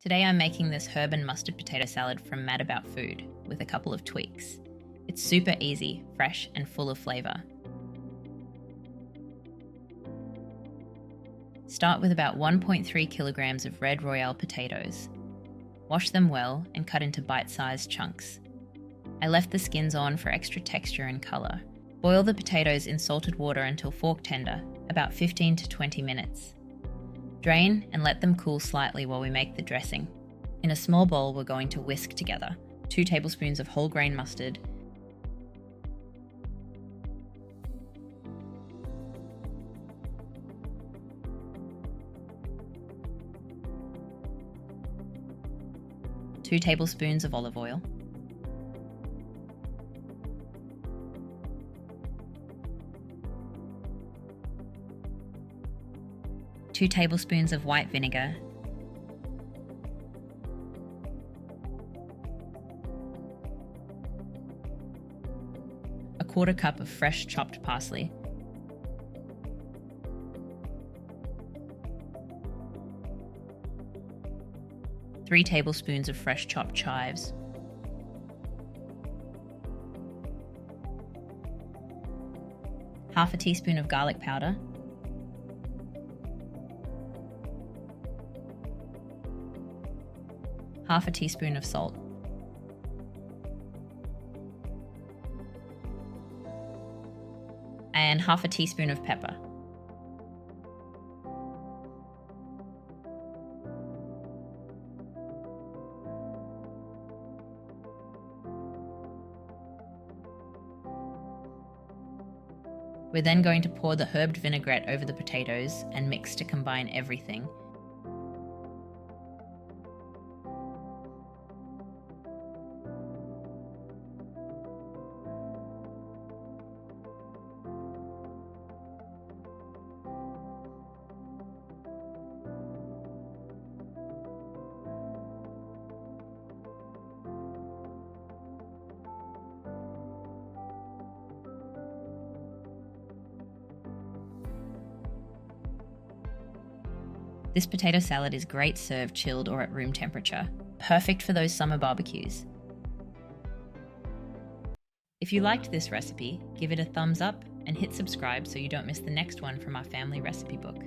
Today I'm making this herb and mustard potato salad from Mad About Food with a couple of tweaks. It's super easy, fresh and full of flavour. Start with about 1.3 kilograms of Red Royale potatoes. Wash them well and cut into bite-sized chunks. I left the skins on for extra texture and colour. Boil the potatoes in salted water until fork tender, about 15 to 20 minutes. Drain and let them cool slightly while we make the dressing. In a small bowl, we're going to whisk together 2 tablespoons of whole grain mustard, two tablespoons of olive oil, 2 tablespoons of white vinegar, a 1/4 cup of fresh chopped parsley, three tablespoons of fresh chopped chives, half a teaspoon of garlic powder, half a teaspoon of salt, and half a teaspoon of pepper. We're then going to pour the herbed vinaigrette over the potatoes and mix to combine everything. This potato salad is great served chilled or at room temperature, perfect for those summer barbecues. If you liked this recipe, give it a thumbs up and hit subscribe so you don't miss the next one from our family recipe book.